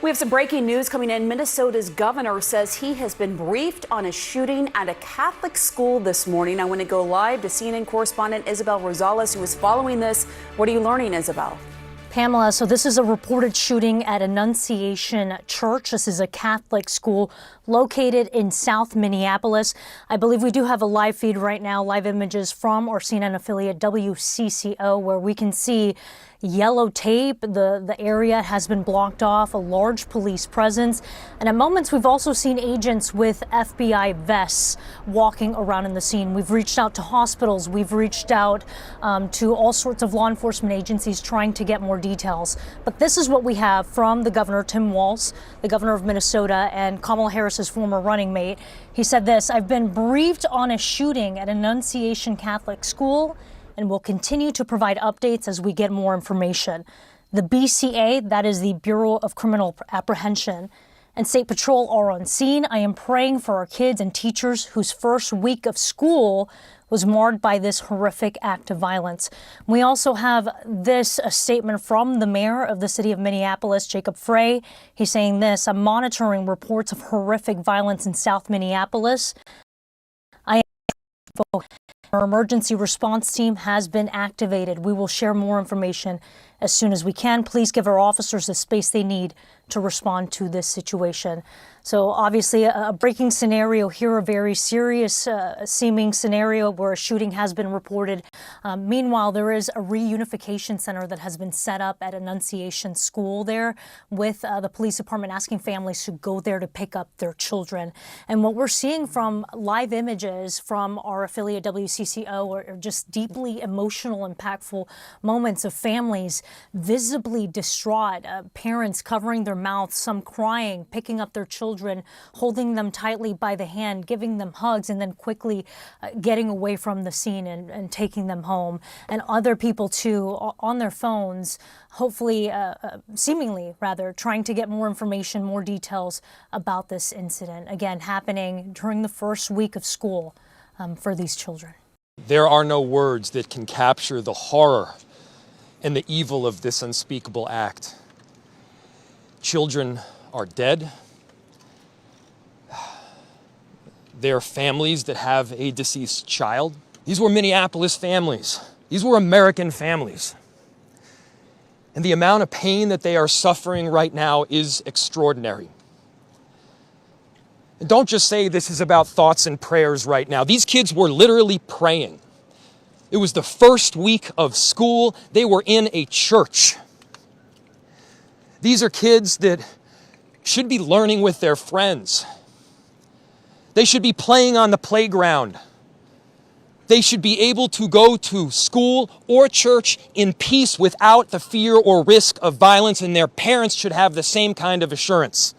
We have some breaking news coming in. Minnesota's governor says he has been briefed on a shooting at a Catholic school this morning. I want to go live to CNN correspondent Isabel Rosales, who is following this. What are you learning, Isabel? Pamela, so this is a reported shooting at Annunciation Church. This is a Catholic school located in South Minneapolis. I believe we do have a live feed right now, live images from our CNN affiliate WCCO, where we can see yellow tape. The area has been blocked off, a large police presence. And at moments, we've also seen agents with FBI vests walking around in the scene. We've reached out to hospitals. We've reached out to all sorts of law enforcement agencies trying to get more details. But this is what we have from the governor, Tim Walz, the governor of Minnesota, and Kamala Harris's former running mate. He said this: "I've been briefed on a shooting at Annunciation Catholic School and will continue to provide updates as we get more information." The BCA, that is the Bureau of Criminal Apprehension, and State Patrol are on scene. I am praying for our kids and teachers whose first week of school was marred by this horrific act of violence. We also have this a statement from the mayor of the city of Minneapolis, Jacob Frey. He's saying this: "I'm monitoring reports of horrific violence in South Minneapolis. Our emergency response team has been activated. We will share more information as soon as we can. Please give our officers the space they need to respond to this situation." So obviously a breaking scenario here, a very serious seeming scenario where a shooting has been reported. Meanwhile, there is a reunification center that has been set up at Annunciation School there, with the police department asking families to go there to pick up their children. And what we're seeing from live images from our affiliate WCCO are just deeply emotional, impactful moments of families visibly distraught, parents covering their mouths, some crying, picking up their children, holding them tightly by the hand, giving them hugs, and then quickly getting away from the scene and taking them home. And other people, too, on their phones, hopefully, seemingly rather, trying to get more information, more details about this incident. Again, happening during the first week of school for these children. There are no words that can capture the horror and the evil of this unspeakable act. Children are dead. There are families that have a deceased child. These were Minneapolis families. These were American families. And the amount of pain that they are suffering right now is extraordinary. And don't just say this is about thoughts and prayers right now. These kids were literally praying. It was the first week of school. They were in a church. These are kids that should be learning with their friends. They should be playing on the playground. They should be able to go to school or church in peace without the fear or risk of violence, and their parents should have the same kind of assurance.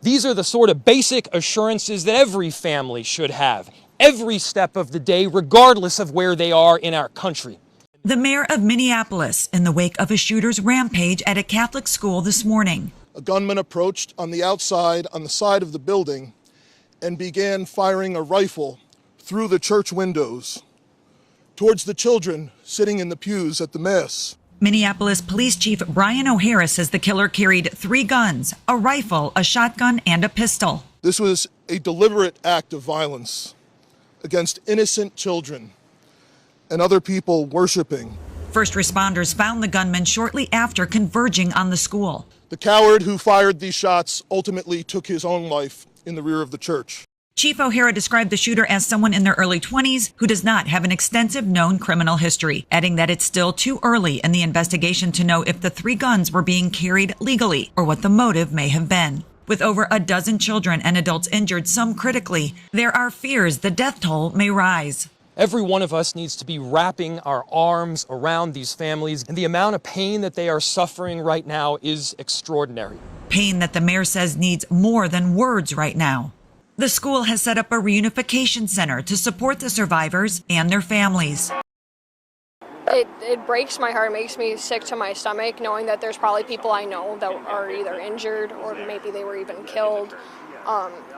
These are the sort of basic assurances that every family should have, every step of the day, regardless of where they are in our country. The mayor of Minneapolis in the wake of a shooter's rampage at a Catholic school this morning. A gunman approached on the outside, on the side of the building, and began firing a rifle through the church windows towards the children sitting in the pews at the Mass. Minneapolis Police Chief Brian O'Hara says the killer carried 3 guns, a rifle, a shotgun, and a pistol. This was a deliberate act of violence against innocent children and other people worshiping. First responders found the gunman shortly after converging on the school. The coward who fired these shots ultimately took his own life in the rear of the church. Chief O'Hara described the shooter as someone in their early 20s who does not have an extensive known criminal history, adding that it's still too early in the investigation to know if the 3 guns were being carried legally or what the motive may have been. With over a dozen children and adults injured, some critically, there are fears the death toll may rise. Every one of us needs to be wrapping our arms around these families, and the amount of pain that they are suffering right now is extraordinary. Pain that the mayor says needs more than words right now. The school has set up a reunification center to support the survivors and their families. It breaks my heart, makes me sick to my stomach, knowing that there's probably people I know that are either injured or maybe they were even killed.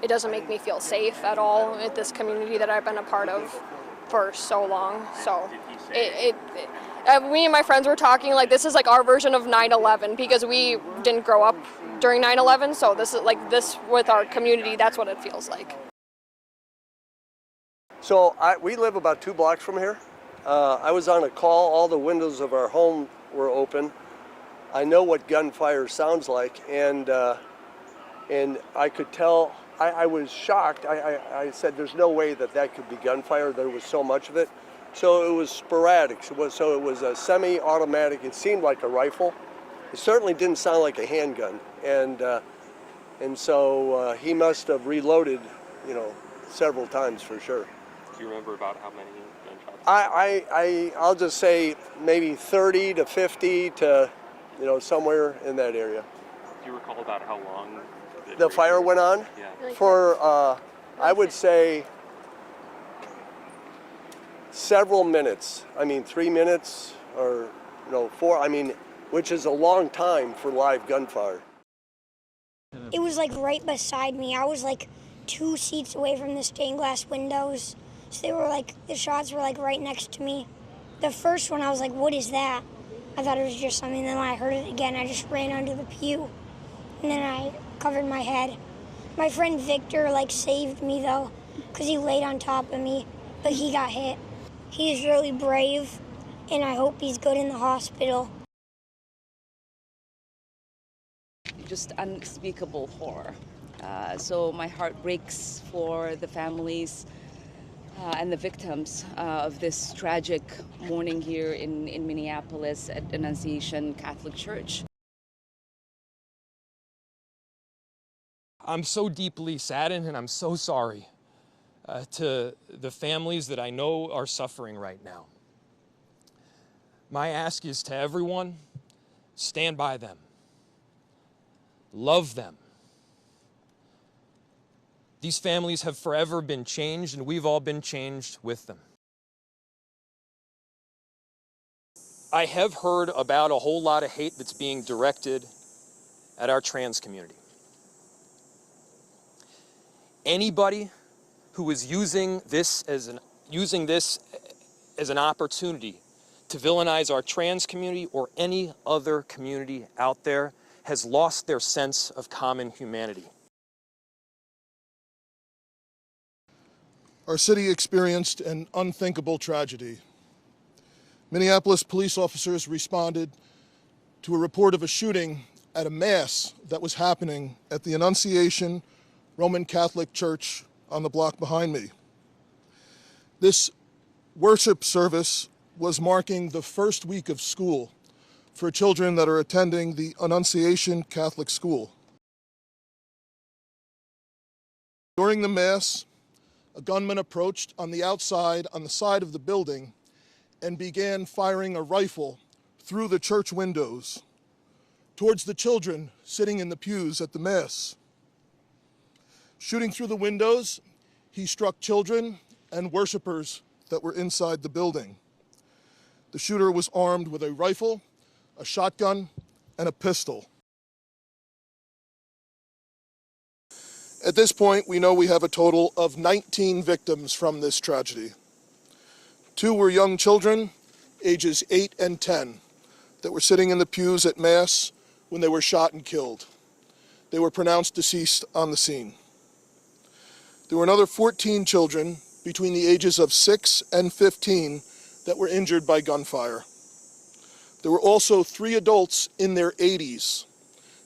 It doesn't make me feel safe at all at this community that I've been a part of for so long. So Me and my friends were talking like this is like our version of 9/11 because we didn't grow up during 9/11, so this is like this with our community. That's what it feels like. So we live about 2 blocks from here. I was on a call. All the windows of our home were open. I know what gunfire sounds like, and I could tell. I was shocked. I said, "There's no way that could be gunfire." There was so much of it. So it was sporadic. So it was a semi-automatic. It seemed like a rifle. It certainly didn't sound like a handgun. And so he must have reloaded, several times for sure. Do you remember about how many gunshots? I'll just say maybe 30 to 50 to, somewhere in that area. Do you recall about how long the fire went on? Yeah. For, I would say, several minutes. 3 minutes or 4, which is a long time for live gunfire. It was like right beside me. I was like 2 seats away from the stained glass windows. So they were like, the shots were like right next to me. The first one I was like, what is that? I thought it was just something. Then when I heard it again, I just ran under the pew. And then I covered my head. My friend Victor saved me though, because he laid on top of me, but he got hit. He's really brave, and I hope he's good in the hospital. Just unspeakable horror. So my heart breaks for the families and the victims of this tragic morning here in Minneapolis at Annunciation Catholic Church. I'm so deeply saddened and I'm so sorry to the families that I know are suffering right now. My ask is to everyone, stand by them, love them. These families have forever been changed, and we've all been changed with them. I have heard about a whole lot of hate that's being directed at our trans community. Anybody who is using this as an opportunity to villainize our trans community or any other community out there has lost their sense of common humanity. Our city experienced an unthinkable tragedy. Minneapolis police officers responded to a report of a shooting at a mass that was happening at the Annunciation Roman Catholic Church on the block behind me. This worship service was marking the first week of school for children that are attending the Annunciation Catholic School. During the Mass, a gunman approached on the outside, on the side of the building, and began firing a rifle through the church windows towards the children sitting in the pews at the Mass. Shooting through the windows, he struck children and worshipers that were inside the building. The shooter was armed with a rifle, a shotgun, and a pistol. At this point, we know we have a total of 19 victims from this tragedy. 2 were young children, ages 8 and 10, that were sitting in the pews at Mass when they were shot and killed. They were pronounced deceased on the scene. There were another 14 children between the ages of 6 and 15 that were injured by gunfire. There were also 3 adults in their 80s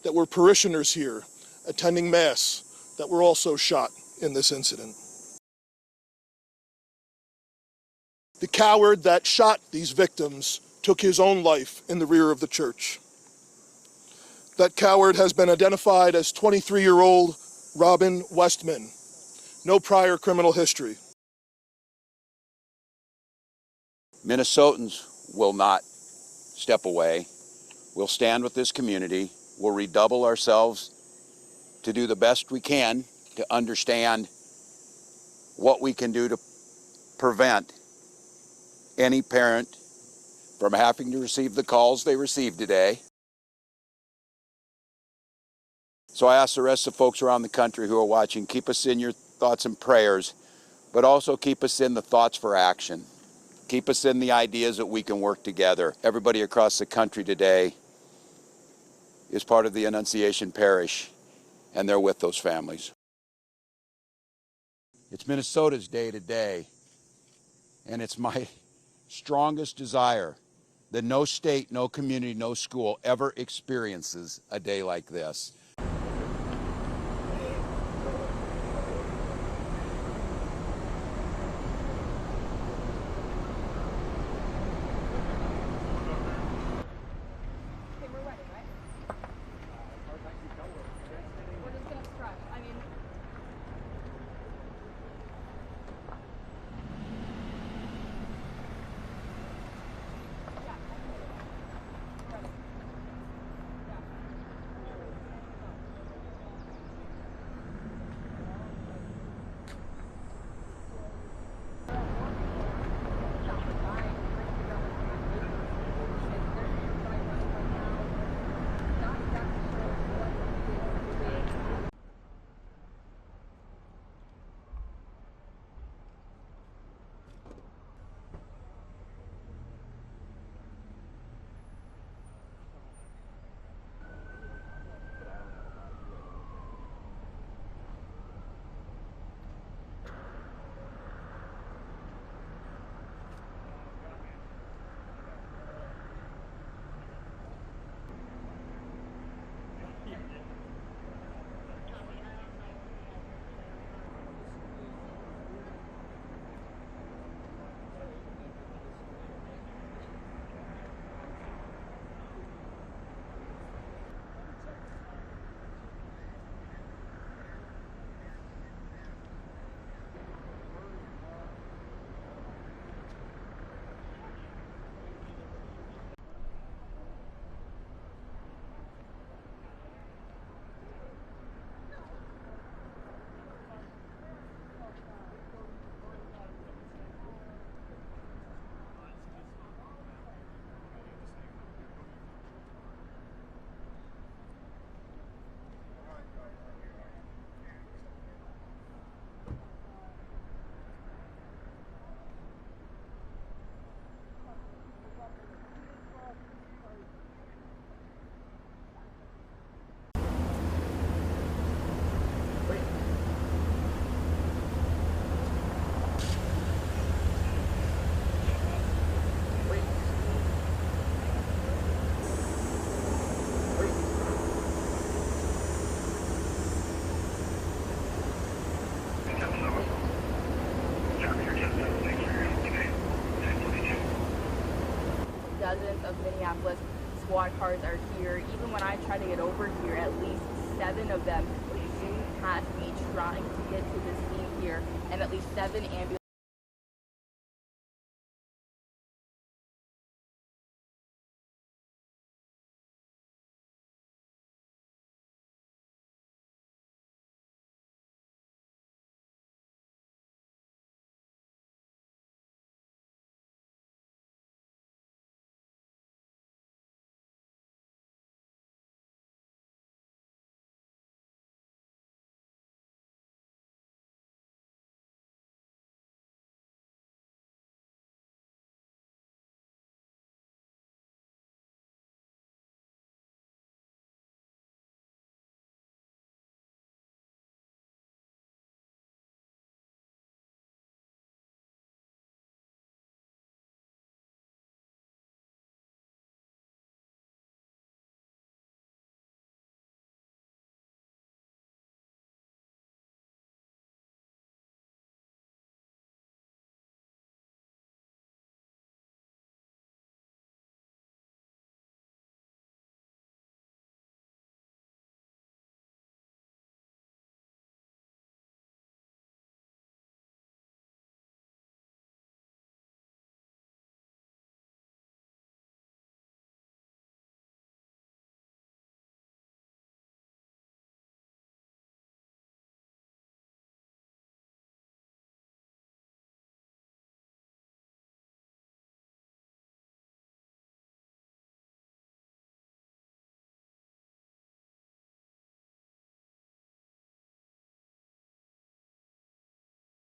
that were parishioners here attending Mass that were also shot in this incident. The coward that shot these victims took his own life in the rear of the church. That coward has been identified as 23-year-old Robin Westman. No prior criminal history. Minnesotans will not step away. We'll stand with this community. We'll redouble ourselves to do the best we can to understand what we can do to prevent any parent from having to receive the calls they received today. So I ask the rest of the folks around the country who are watching, keep us in your thoughts and prayers, but also keep us in the thoughts for action. Keep us in the ideas that we can work together. Everybody across the country today is part of the Annunciation Parish, and they're with those families. It's Minnesota's day today, and it's my strongest desire that no state, no community, no school ever experiences a day like this. Dozens of Minneapolis squad cars are here. Even when I try to get over here, at least 7 of them zoom past me trying to get to the scene here, and at least 7 ambulances